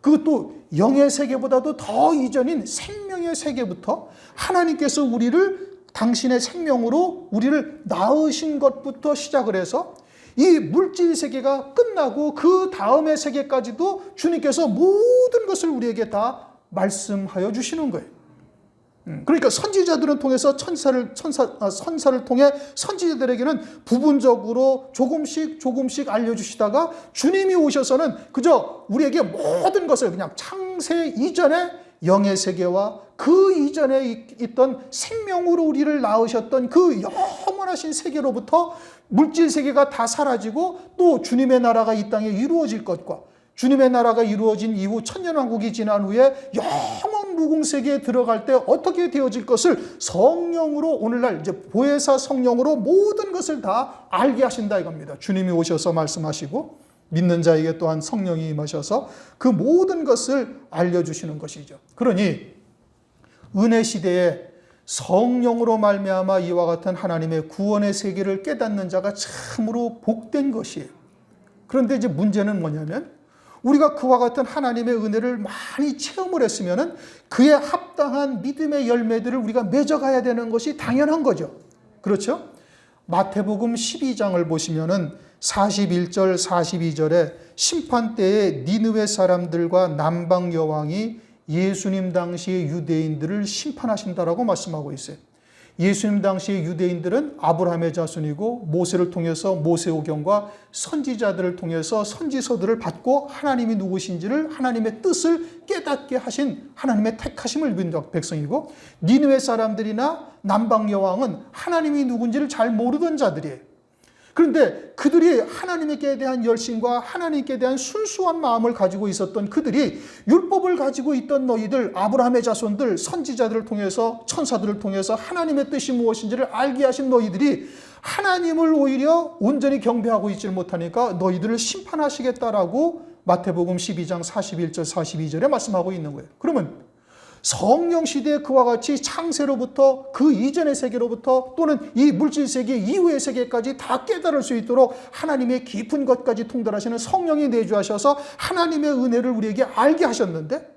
그것도 영의 세계보다도 더 이전인 생명의 세계부터 하나님께서 우리를 당신의 생명으로 우리를 낳으신 것부터 시작을 해서 이 물질 세계가 끝나고 그 다음의 세계까지도 주님께서 모든 것을 우리에게 다 말씀하여 주시는 거예요. 그러니까 선지자들은 통해서 선사를 통해 선지자들에게는 부분적으로 조금씩 알려주시다가 주님이 오셔서는 그저 우리에게 모든 것을 그냥 창세 이전에 영의 세계와 그 이전에 있던 생명으로 우리를 낳으셨던 그 영원하신 세계로부터 물질 세계가 다 사라지고 또 주님의 나라가 이 땅에 이루어질 것과 주님의 나라가 이루어진 이후 천년왕국이 지난 후에 영원 무궁세계에 들어갈 때 어떻게 되어질 것을 성령으로 오늘날 이제 보혜사 성령으로 모든 것을 다 알게 하신다 이겁니다. 주님이 오셔서 말씀하시고 믿는 자에게 또한 성령이 임하셔서 그 모든 것을 알려주시는 것이죠. 그러니 은혜 시대에 성령으로 말미암아 이와 같은 하나님의 구원의 세계를 깨닫는 자가 참으로 복된 것이에요. 그런데 이제 문제는 뭐냐면 우리가 그와 같은 하나님의 은혜를 많이 체험을 했으면 그에 합당한 믿음의 열매들을 우리가 맺어가야 되는 것이 당연한 거죠. 그렇죠? 마태복음 12장을 보시면은 41절 42절에 심판 때에 니느웨 사람들과 남방 여왕이 예수님 당시의 유대인들을 심판하신다라고 말씀하고 있어요. 예수님 당시의 유대인들은 아브라함의 자손이고 모세를 통해서 모세오경과 선지자들을 통해서 선지서들을 받고 하나님이 누구신지를 하나님의 뜻을 깨닫게 하신 하나님의 택하심을 입은 백성이고 니느웨 사람들이나 남방 여왕은 하나님이 누군지를 잘 모르던 자들이에요. 그런데 그들이 하나님께 대한 열심과 하나님께 대한 순수한 마음을 가지고 있었던 그들이 율법을 가지고 있던 너희들 아브라함의 자손들 선지자들을 통해서 천사들을 통해서 하나님의 뜻이 무엇인지를 알게 하신 너희들이 하나님을 오히려 온전히 경배하고 있지 못하니까 너희들을 심판하시겠다라고 마태복음 12장 41절 42절에 말씀하고 있는 거예요. 그러면 성령 시대에 그와 같이 창세로부터 그 이전의 세계로부터 또는 이 물질 세계 이후의 세계까지 다 깨달을 수 있도록 하나님의 깊은 것까지 통달하시는 성령이 내주하셔서 하나님의 은혜를 우리에게 알게 하셨는데,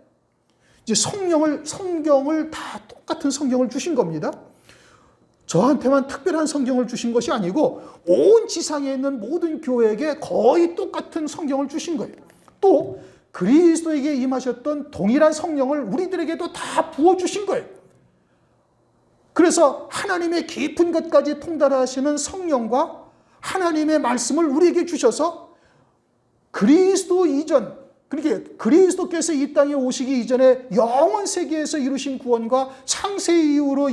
이제 성경을 다 똑같은 성경을 주신 겁니다. 저한테만 특별한 성경을 주신 것이 아니고 온 지상에 있는 모든 교회에게 거의 똑같은 성경을 주신 거예요. 또 그리스도에게 임하셨던 동일한 성령을 우리들에게도 다 부어주신 거예요. 그래서 하나님의 깊은 것까지 통달하시는 성령과 하나님의 말씀을 우리에게 주셔서 그리스도 이전, 그러니까 그리스도께서 이 땅에 오시기 이전에 영원 세계에서 이루신 구원과 창세 이후로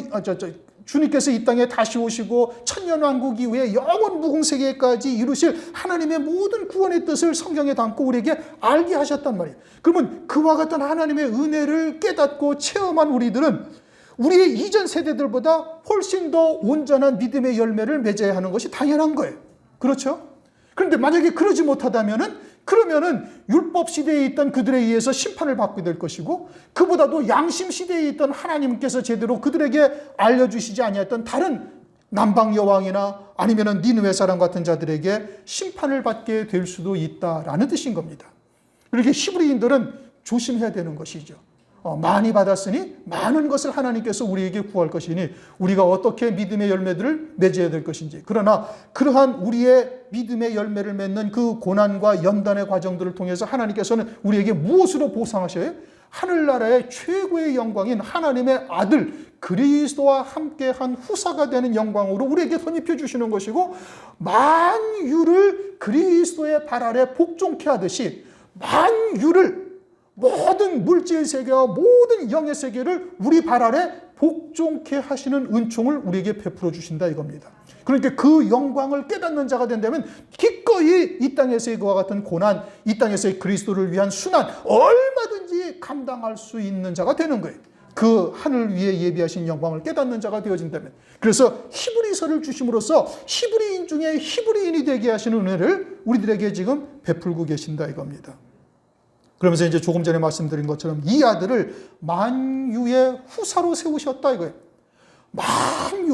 주님께서 이 땅에 다시 오시고 천년왕국 이후에 영원 무궁세계까지 이루실 하나님의 모든 구원의 뜻을 성경에 담고 우리에게 알게 하셨단 말이에요. 그러면 그와 같은 하나님의 은혜를 깨닫고 체험한 우리들은 우리의 이전 세대들보다 훨씬 더 온전한 믿음의 열매를 맺어야 하는 것이 당연한 거예요. 그렇죠? 그런데 만약에 그러지 못하다면은, 그러면은 율법 시대에 있던 그들에 의해서 심판을 받게 될 것이고, 그보다도 양심 시대에 있던 하나님께서 제대로 그들에게 알려주시지 아니했던 다른 남방 여왕이나 아니면은 니느웨 사람 같은 자들에게 심판을 받게 될 수도 있다라는 뜻인 겁니다. 그렇게 히브리인들은 조심해야 되는 것이죠. 많이 받았으니 많은 것을 하나님께서 우리에게 구할 것이니 우리가 어떻게 믿음의 열매들을 맺어야 될 것인지, 그러나 그러한 우리의 믿음의 열매를 맺는 그 고난과 연단의 과정들을 통해서 하나님께서는 우리에게 무엇으로 보상하셔요? 하늘나라의 최고의 영광인 하나님의 아들 그리스도와 함께한 후사가 되는 영광으로 우리에게 선입해 주시는 것이고, 만유를 그리스도의 발 아래 복종케 하듯이 만유를, 모든 물질 세계와 모든 영의 세계를 우리 발 아래 복종케 하시는 은총을 우리에게 베풀어 주신다 이겁니다. 그러니까 그 영광을 깨닫는 자가 된다면 기꺼이 이 땅에서의 그와 같은 고난, 이 땅에서의 그리스도를 위한 순환 얼마든지 감당할 수 있는 자가 되는 거예요. 그 하늘 위에 예비하신 영광을 깨닫는 자가 되어진다면. 그래서 히브리서를 주심으로써 히브리인 중에 히브리인이 되게 하시는 은혜를 우리들에게 지금 베풀고 계신다 이겁니다. 그러면서 이제 조금 전에 말씀드린 것처럼 이 아들을 만유의 후사로 세우셨다 이거예요.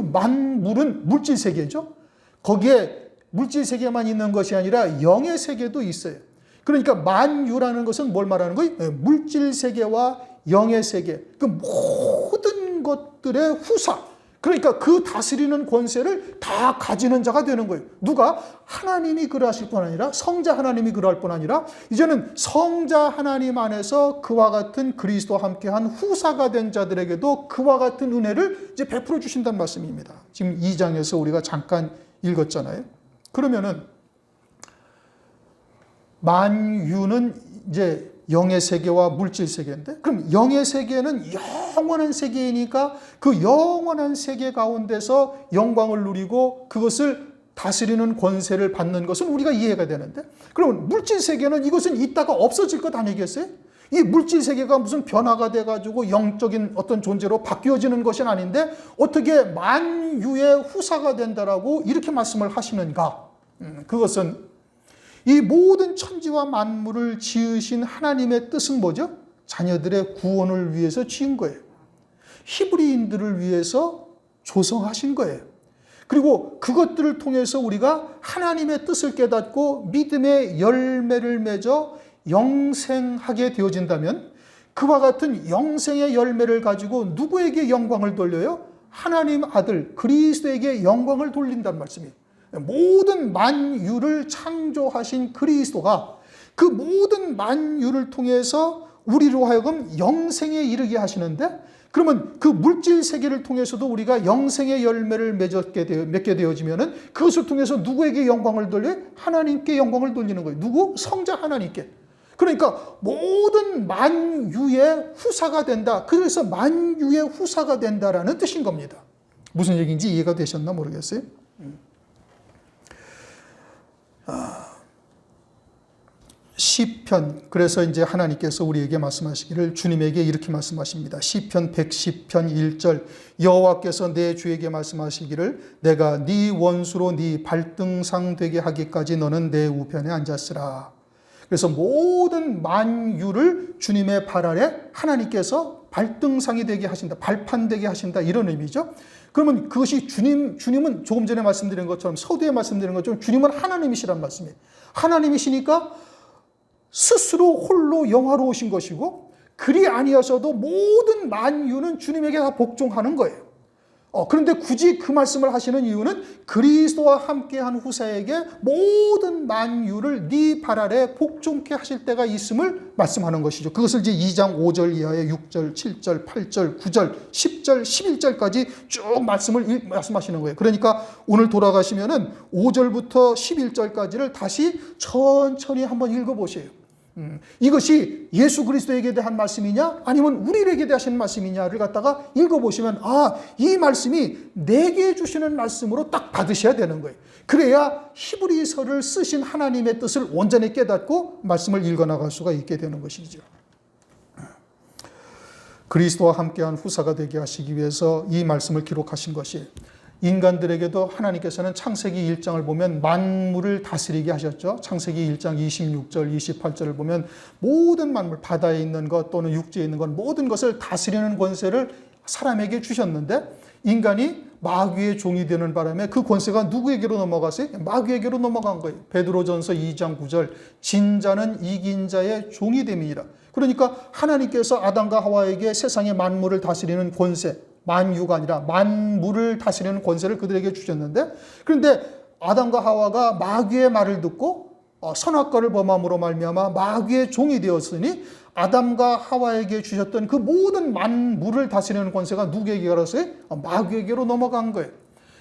만물은 물질 세계죠. 거기에 물질 세계만 있는 것이 아니라 영의 세계도 있어요. 그러니까 만유라는 것은 뭘 말하는 거예요? 물질 세계와 영의 세계, 그 모든 것들의 후사. 그러니까 그 다스리는 권세를 다 가지는 자가 되는 거예요. 누가? 하나님이 그러하실 뿐 아니라, 성자 하나님이 그러할 뿐 아니라 이제는 성자 하나님 안에서 그와 같은 그리스도와 함께한 후사가 된 자들에게도 그와 같은 은혜를 이제 베풀어 주신다는 말씀입니다. 지금 2장에서 우리가 잠깐 읽었잖아요. 그러면은 만유는 이제 영의 세계와 물질 세계인데, 그럼 영의 세계는 영원한 세계이니까 그 영원한 세계 가운데서 영광을 누리고 그것을 다스리는 권세를 받는 것은 우리가 이해가 되는데, 그럼 물질 세계는 이것은 있다가 없어질 것 아니겠어요? 이 물질 세계가 무슨 변화가 돼가지고 영적인 어떤 존재로 바뀌어지는 것은 아닌데 어떻게 만유의 후사가 된다라고 이렇게 말씀을 하시는가? 그것은 이 모든 천지와 만물을 지으신 하나님의 뜻은 뭐죠? 자녀들의 구원을 위해서 지은 거예요. 히브리인들을 위해서 조성하신 거예요. 그리고 그것들을 통해서 우리가 하나님의 뜻을 깨닫고 믿음의 열매를 맺어 영생하게 되어진다면, 그와 같은 영생의 열매를 가지고 누구에게 영광을 돌려요? 하나님 아들 그리스도에게 영광을 돌린다는 말씀이에요. 모든 만유를 창조하신 그리스도가 그 모든 만유를 통해서 우리로 하여금 영생에 이르게 하시는데, 그러면 그 물질 세계를 통해서도 우리가 영생의 열매를 맺게 되어지면은 그것을 통해서 누구에게 영광을 돌려요? 하나님께 영광을 돌리는 거예요. 누구? 성자 하나님께. 그러니까 모든 만유의 후사가 된다. 그래서 만유의 후사가 된다라는 뜻인 겁니다. 무슨 얘기인지 이해가 되셨나 모르겠어요. 시편, 그래서 이제 하나님께서 우리에게 말씀하시기를 주님에게 이렇게 말씀하십니다. 시편 110편 1절, 여호와께서 내 주에게 말씀하시기를 내가 네 원수로 네 발등상 되게 하기까지 너는 내 우편에 앉았으라. 그래서 모든 만유를 주님의 발 아래 하나님께서 발등상이 되게 하신다, 발판되게 하신다, 이런 의미죠. 그러면 그것이 주님은 조금 전에 말씀드린 것처럼, 서두에 말씀드린 것처럼 주님은 하나님이시란 말씀이에요. 하나님이시니까 스스로 홀로 영화로우신 것이고, 그리 아니어서도 모든 만유는 주님에게 다 복종하는 거예요. 그런데 굳이 그 말씀을 하시는 이유는 그리스도와 함께한 후사에게 모든 만유를 네 발 아래 복종케 하실 때가 있음을 말씀하는 것이죠. 그것을 이제 2장 5절 이하의 6절, 7절, 8절, 9절, 10절, 11절까지 쭉 말씀하시는 거예요. 그러니까 오늘 돌아가시면은 5절부터 11절까지를 다시 천천히 한번 읽어보세요. 이것이 예수 그리스도에게 대한 말씀이냐 아니면 우리에게 대하신 말씀이냐를 갖다가 읽어보시면, 이 말씀이 내게 주시는 말씀으로 딱 받으셔야 되는 거예요. 그래야 히브리서를 쓰신 하나님의 뜻을 온전히 깨닫고 말씀을 읽어나갈 수가 있게 되는 것이죠. 그리스도와 함께한 후사가 되게 하시기 위해서 이 말씀을 기록하신 것이, 인간들에게도 하나님께서는 창세기 1장을 보면 만물을 다스리게 하셨죠. 창세기 1장 26절, 28절을 보면 모든 만물, 바다에 있는 것 또는 육지에 있는 것, 모든 것을 다스리는 권세를 사람에게 주셨는데, 인간이 마귀의 종이 되는 바람에 그 권세가 누구에게로 넘어갔어요? 마귀에게로 넘어간 거예요. 베드로전서 2장 9절, 진자는 이긴 자의 종이 됨이니라. 그러니까 하나님께서 아담과 하와에게 세상의 만물을 다스리는 권세, 만유가 아니라 만물을 다스리는 권세를 그들에게 주셨는데, 그런데 아담과 하와가 마귀의 말을 듣고 선악과를 범함으로 말미암아 마귀의 종이 되었으니, 아담과 하와에게 주셨던 그 모든 만물을 다스리는 권세가 누구에게 가서요? 마귀에게로 넘어간 거예요.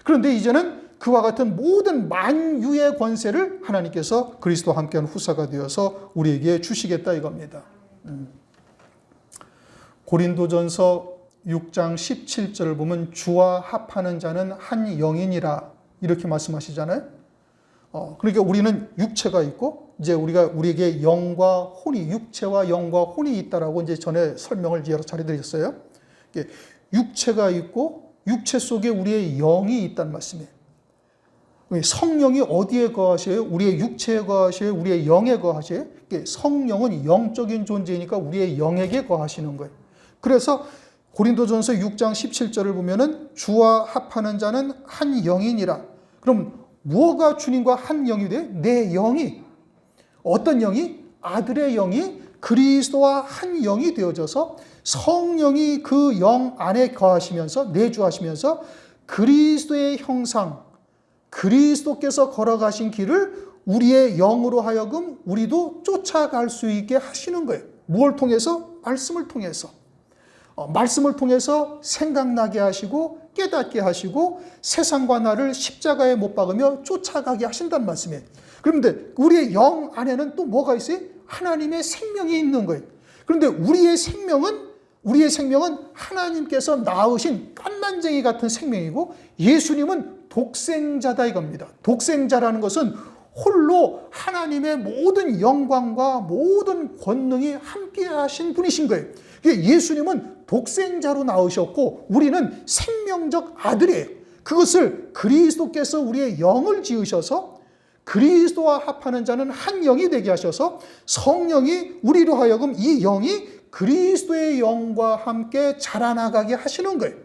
그런데 이제는 그와 같은 모든 만유의 권세를 하나님께서 그리스도와 함께한 후사가 되어서 우리에게 주시겠다 이겁니다. 고린도전서 6장 17절을 보면 주와 합하는 자는 한 영이니라 이렇게 말씀하시잖아요. 그러니까 우리는 육체가 있고, 이제 우리에게 영과 혼이, 육체와 영과 혼이 있다라고 이제 전에 설명을 여러 차례 드렸어요. 육체가 있고 육체 속에 우리의 영이 있다는 말씀이에요. 성령이 어디에 거하셔요? 우리의 육체에 거하셔요? 우리의 영에 거하셔요? 성령은 영적인 존재이니까 우리의 영에게 거하시는 거예요. 그래서 고린도전서 6장 17절을 보면은 주와 합하는 자는 한 영이니라. 그럼 무엇가 주님과 한 영이 돼요? 내 영이. 어떤 영이? 아들의 영이 그리스도와 한 영이 되어져서 성령이 그 영 안에 거하시면서 내주하시면서 그리스도의 형상, 그리스도께서 걸어가신 길을 우리의 영으로 하여금 우리도 쫓아갈 수 있게 하시는 거예요. 무엇을 통해서? 말씀을 통해서. 말씀을 통해서 생각나게 하시고 깨닫게 하시고 세상과 나를 십자가에 못 박으며 쫓아가게 하신다는 말씀이에요. 그런데 우리의 영 안에는 또 뭐가 있어요? 하나님의 생명이 있는 거예요. 그런데 우리의 생명은 하나님께서 낳으신 깐난쟁이 같은 생명이고, 예수님은 독생자다 이겁니다. 독생자라는 것은 홀로 하나님의 모든 영광과 모든 권능이 함께 하신 분이신 거예요. 예수님은 독생자로 나오셨고 우리는 생명적 아들이에요. 그것을 그리스도께서 우리의 영을 지으셔서 그리스도와 합하는 자는 한 영이 되게 하셔서 성령이 우리로 하여금 이 영이 그리스도의 영과 함께 자라나가게 하시는 거예요.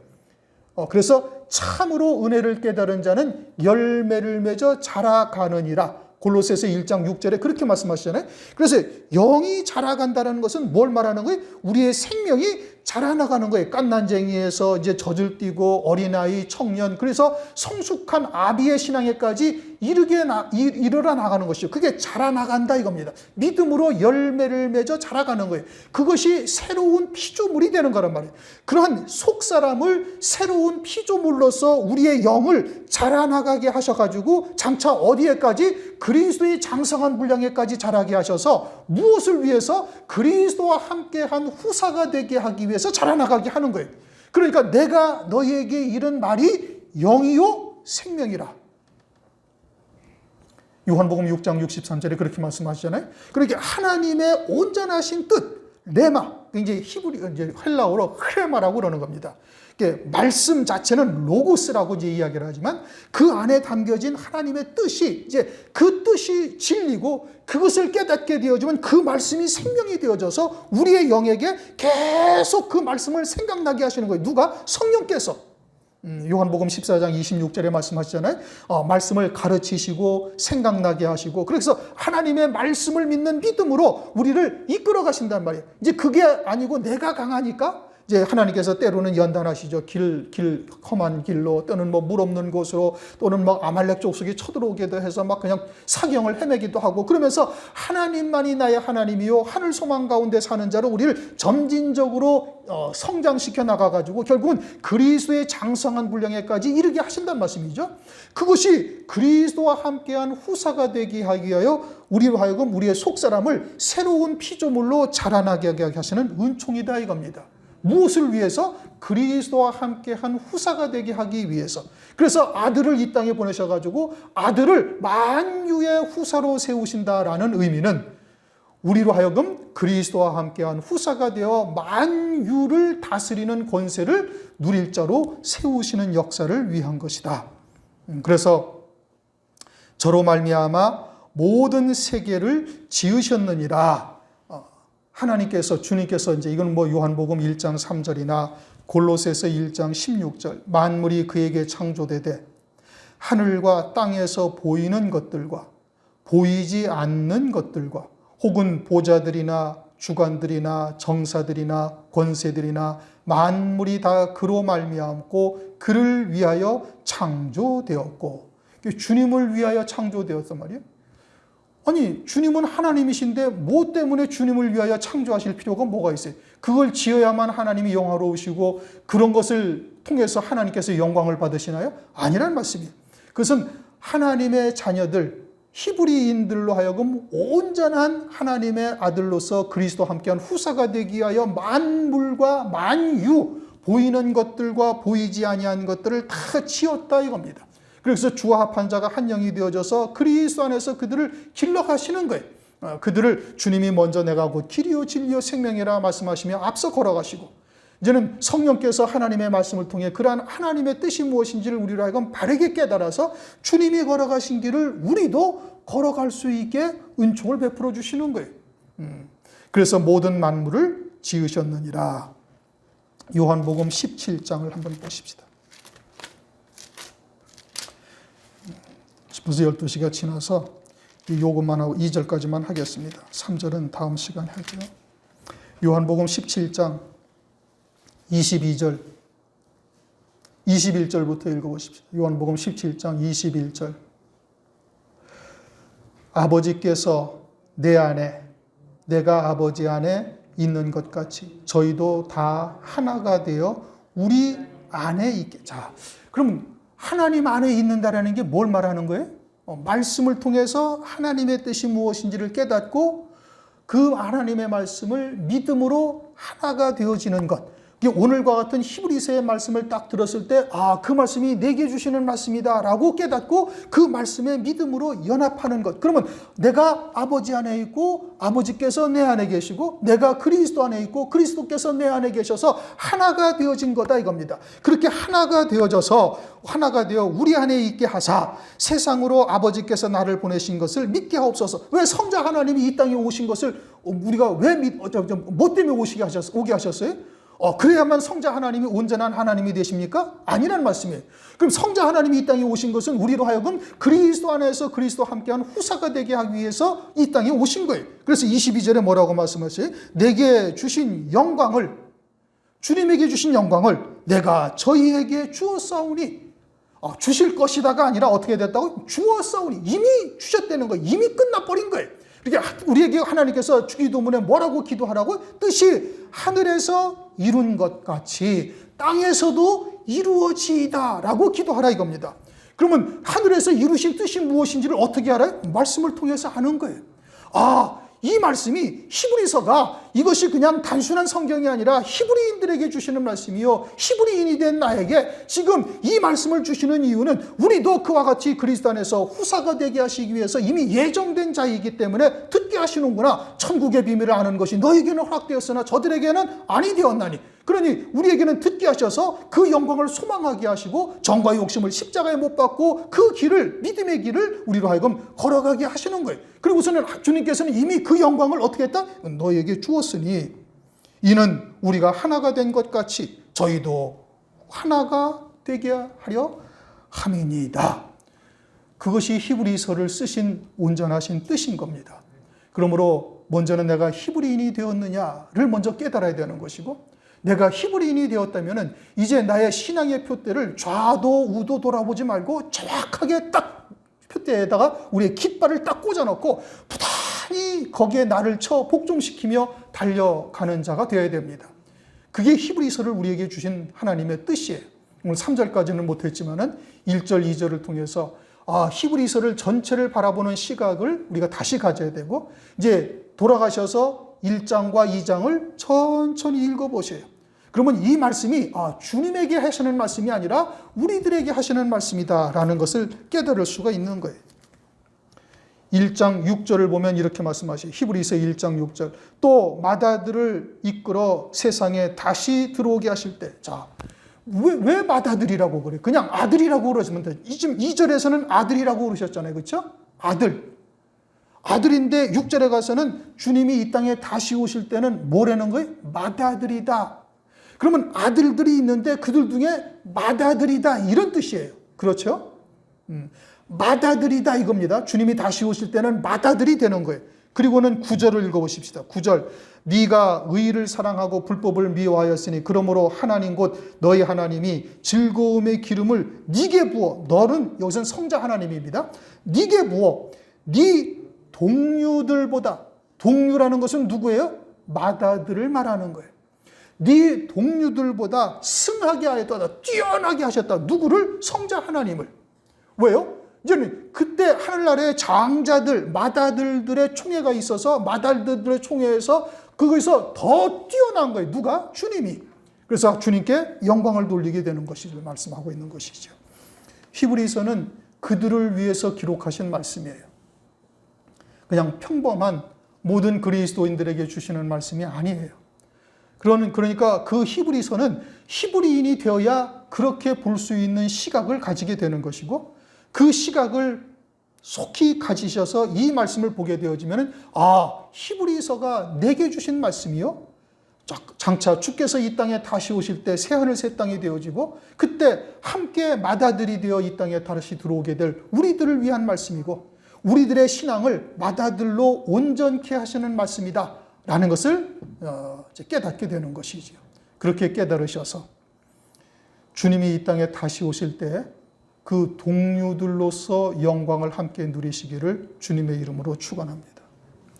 그래서 참으로 은혜를 깨달은 자는 열매를 맺어 자라가느니라. 골로새서 1장 6절에 그렇게 말씀하시잖아요. 그래서 영이 자라간다는 것은 뭘 말하는 거예요? 우리의 생명이 자라나가는 거예요. 깐난쟁이에서 이제 젖을 띠고 어린아이, 청년, 그래서 성숙한 아비의 신앙에까지 이르러 나가는 것이죠. 그게 자라나간다 이겁니다. 믿음으로 열매를 맺어 자라가는 거예요. 그것이 새로운 피조물이 되는 거란 말이에요. 그러한 속사람을 새로운 피조물로서 우리의 영을 자라나가게 하셔가지고 장차 어디에까지? 그리스도의 장성한 분량에까지 자라게 하셔서 무엇을 위해서? 그리스도와 함께한 후사가 되게 하기 위해서 자라나가게 하는 거예요. 그러니까 내가 너희에게 이른 말이 영이요 생명이라. 요한복음 6장 63절에 그렇게 말씀하시잖아요. 그러니까 하나님의 온전하신 뜻, 레마, 이제 이제 헬라어로 크레마라고 그러는 겁니다. 말씀 자체는 로고스라고 이제 이야기를 하지만 그 안에 담겨진 하나님의 뜻이 이제 그 뜻이 진리고 그것을 깨닫게 되어지면 그 말씀이 생명이 되어져서 우리의 영에게 계속 그 말씀을 생각나게 하시는 거예요. 누가? 성령께서. 요한복음 14장 26절에 말씀하시잖아요. 말씀을 가르치시고 생각나게 하시고 그래서 하나님의 말씀을 믿는 믿음으로 우리를 이끌어 가신단 말이에요. 이제 그게 아니고 내가 강하니까 이제 하나님께서 때로는 연단하시죠. 험한 길로 또는 물 없는 곳으로 또는 아말렉 족속이 쳐들어오기도 해서 그냥 사경을 헤매기도 하고 그러면서 하나님만이 나의 하나님이요 하늘 소망 가운데 사는 자로 우리를 점진적으로 성장시켜 나가가지고 결국은 그리스도의 장성한 분량에까지 이르게 하신단 말씀이죠. 그것이 그리스도와 함께한 후사가 되게 하기 위하여 우리로 하여금 우리의 속사람을 새로운 피조물로 자라나게 하시는 은총이다 이겁니다. 무엇을 위해서? 그리스도와 함께한 후사가 되게 하기 위해서. 그래서 아들을 이 땅에 보내셔가지고 아들을 만유의 후사로 세우신다라는 의미는 우리로 하여금 그리스도와 함께한 후사가 되어 만유를 다스리는 권세를 누릴 자로 세우시는 역사를 위한 것이다. 그래서 저로 말미암아 모든 세계를 지으셨느니라. 하나님께서 주님께서 이제 이건 요한복음 1장 3절이나 골로새서 1장 16절 만물이 그에게 창조되되 하늘과 땅에서 보이는 것들과 보이지 않는 것들과 혹은 보좌들이나 주관들이나 정사들이나 권세들이나 만물이 다 그로 말미암고 그를 위하여 창조되었고 주님을 위하여 창조되었단 말이에요. 아니 주님은 하나님이신데 뭐 때문에 주님을 위하여 창조하실 필요가 뭐가 있어요? 그걸 지어야만 하나님이 영화로우시고 그런 것을 통해서 하나님께서 영광을 받으시나요? 아니란 말씀이에요. 그것은 하나님의 자녀들 히브리인들로 하여금 온전한 하나님의 아들로서 그리스도와 함께한 후사가 되기 위하여 만물과 만유 보이는 것들과 보이지 아니한 것들을 다 지었다 이겁니다. 그래서 주와 합한 자가 한 영이 되어져서 그리스도 안에서 그들을 길러가시는 거예요. 그들을 주님이 먼저 내가 곧 길이요 진리요 생명이라 말씀하시며 앞서 걸어가시고 이제는 성령께서 하나님의 말씀을 통해 그러한 하나님의 뜻이 무엇인지를 우리로 하여금 바르게 깨달아서 주님이 걸어가신 길을 우리도 걸어갈 수 있게 은총을 베풀어 주시는 거예요. 그래서 모든 만물을 지으셨느니라. 요한복음 17장을 한번 보십시다. 벌써 12시가 지나서 요것만 하고 2절까지만 하겠습니다. 3절은 다음 시간에 할게요. 요한복음 17장 22절 21절부터 읽어보십시오. 요한복음 17장 21절 아버지께서 내 안에 내가 아버지 안에 있는 것 같이 저희도 다 하나가 되어 우리 안에 있게. 자, 그럼 하나님 안에 있는다라는 게 뭘 말하는 거예요? 말씀을 통해서 하나님의 뜻이 무엇인지를 깨닫고 그 하나님의 말씀을 믿음으로 하나가 되어지는 것. 오늘과 같은 히브리서의 말씀을 딱 들었을 때 그 말씀이 내게 주시는 말씀이다 라고 깨닫고 그 말씀에 믿음으로 연합하는 것. 그러면 내가 아버지 안에 있고 아버지께서 내 안에 계시고 내가 그리스도 안에 있고 그리스도께서 내 안에 계셔서 하나가 되어진 거다 이겁니다. 그렇게 하나가 되어져서 하나가 되어 우리 안에 있게 하사 세상으로 아버지께서 나를 보내신 것을 믿게 하옵소서. 왜 성자 하나님이 이 땅에 오신 것을 우리가 왜 뭐 때문에 오게 하셨어요? 그래야만 성자 하나님이 온전한 하나님이 되십니까? 아니란 말씀이에요. 그럼 성자 하나님이 이 땅에 오신 것은 우리로 하여금 그리스도 안에서 그리스도와 함께한 후사가 되게 하기 위해서 이 땅에 오신 거예요. 그래서 22절에 뭐라고 말씀하세요? 내게 주신 영광을 주님에게 주신 영광을 내가 저희에게 주었사오니 주실 것이다가 아니라 어떻게 됐다고? 주었사오니 이미 주셨다는 거예요. 이미 끝나버린 거예요. 우리에게 하나님께서 주기도문에 뭐라고 기도하라고? 뜻이 하늘에서 이룬 것 같이 땅에서도 이루어지이다 라고 기도하라 이겁니다. 그러면 하늘에서 이루신 뜻이 무엇인지를 어떻게 알아요? 말씀을 통해서 아는 거예요. 이 말씀이 히브리서가 이것이 그냥 단순한 성경이 아니라 히브리인들에게 주시는 말씀이요, 히브리인이 된 나에게 지금 이 말씀을 주시는 이유는 우리도 그와 같이 그리스도 안에서 후사가 되게 하시기 위해서 이미 예정된 자이기 때문에 듣게 하시는구나. 천국의 비밀을 아는 것이 너에게는 허락되었으나 저들에게는 아니 되었나니. 그러니 우리에게는 듣게 하셔서 그 영광을 소망하게 하시고 정과 욕심을 십자가에 못 박고 그 길을, 믿음의 길을 우리로 하여금 걸어가게 하시는 거예요. 그리고서는 주님께서는 이미 그 영광을 어떻게 했다? 너에게 주었으니 이는 우리가 하나가 된 것 같이 저희도 하나가 되게 하려 함이니이다. 그것이 히브리서를 쓰신 온전하신 뜻인 겁니다. 그러므로 먼저는 내가 히브리인이 되었느냐를 먼저 깨달아야 되는 것이고, 내가 히브리인이 되었다면 이제 나의 신앙의 표대를 좌도 우도 돌아보지 말고 정확하게 딱 표대에다가 우리의 깃발을 딱 꽂아놓고 부단히 거기에 나를 쳐 복종시키며 달려가는 자가 되어야 됩니다. 그게 히브리서를 우리에게 주신 하나님의 뜻이에요. 오늘 3절까지는 못했지만 1절, 2절을 통해서 히브리서를 전체를 바라보는 시각을 우리가 다시 가져야 되고, 이제 돌아가셔서 1장과 2장을 천천히 읽어보세요. 그러면 이 말씀이 주님에게 하시는 말씀이 아니라 우리들에게 하시는 말씀이다라는 것을 깨달을 수가 있는 거예요. 1장 6절을 보면 이렇게 말씀하시죠. 히브리서 1장 6절. 또 맏아들을 이끌어 세상에 다시 들어오게 하실 때. 자, 왜 맏아들이라고 그래요? 그냥 아들이라고 그러시면 돼요. 지금 2절에서는 아들이라고 그러셨잖아요. 그렇죠? 아들인데 6절에 가서는 주님이 이 땅에 다시 오실 때는 뭐라는 거예요? 맏아들이다. 그러면 아들들이 있는데 그들 중에 맏아들이다, 이런 뜻이에요. 그렇죠? 맏아들이다 이겁니다. 주님이 다시 오실 때는 맏아들이 되는 거예요. 그리고는 9절을 읽어보십시다. 9절. 네가 의를 사랑하고 불법을 미워하였으니 그러므로 하나님 곧 너희 하나님이 즐거움의 기름을 네게 부어. 너는 여기서는 성자 하나님입니다. 네게 부어. 네 동류들보다, 동류라는 것은 누구예요? 맏아들을 말하는 거예요. 네 동류들보다 승하게 하였다, 뛰어나게 하셨다. 누구를? 성자 하나님을. 왜요? 이제 그때 하늘나라의 장자들, 맏아들들의 총회가 있어서 맏아들들의 총회에서 그거에서 더 뛰어난 거예요. 누가? 주님이. 그래서 주님께 영광을 돌리게 되는 것을 말씀하고 있는 것이죠. 히브리서는 그들을 위해서 기록하신 말씀이에요. 그냥 평범한 모든 그리스도인들에게 주시는 말씀이 아니에요. 그러니까 그 히브리서는 히브리인이 되어야 그렇게 볼 수 있는 시각을 가지게 되는 것이고, 그 시각을 속히 가지셔서 이 말씀을 보게 되어지면 히브리서가 내게 주신 말씀이요, 장차 주께서 이 땅에 다시 오실 때 새하늘 새 땅이 되어지고 그때 함께 맏아들이 되어 이 땅에 다시 들어오게 될 우리들을 위한 말씀이고, 우리들의 신앙을 맏아들로 온전케 하시는 말씀이다 라는 것을 깨닫게 되는 것이죠. 그렇게 깨달으셔서 주님이 이 땅에 다시 오실 때 그 동료들로서 영광을 함께 누리시기를 주님의 이름으로 축원합니다.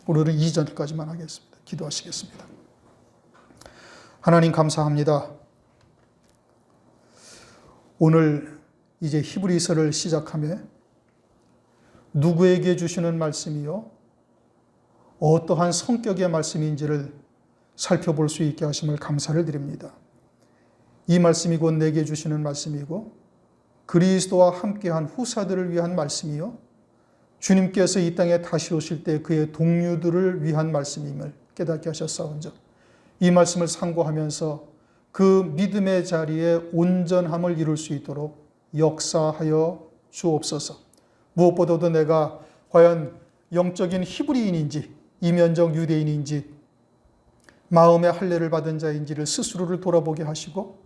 오늘은 2절까지만 하겠습니다. 기도하시겠습니다. 하나님 감사합니다. 오늘 이제 히브리서를 시작하며 누구에게 주시는 말씀이요, 어떠한 성격의 말씀인지를 살펴볼 수 있게 하심을 감사를 드립니다. 이 말씀이 곧 내게 주시는 말씀이고 그리스도와 함께한 후사들을 위한 말씀이요, 주님께서 이 땅에 다시 오실 때 그의 동료들을 위한 말씀임을 깨닫게 하셨사온즉 이 말씀을 상고하면서 그 믿음의 자리에 온전함을 이룰 수 있도록 역사하여 주옵소서. 무엇보다도 내가 과연 영적인 히브리인인지 이면적 유대인인지 마음의 할례를 받은 자인지를 스스로를 돌아보게 하시고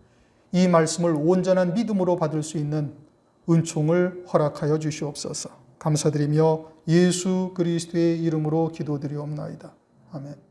이 말씀을 온전한 믿음으로 받을 수 있는 은총을 허락하여 주시옵소서. 감사드리며 예수 그리스도의 이름으로 기도드리옵나이다. 아멘.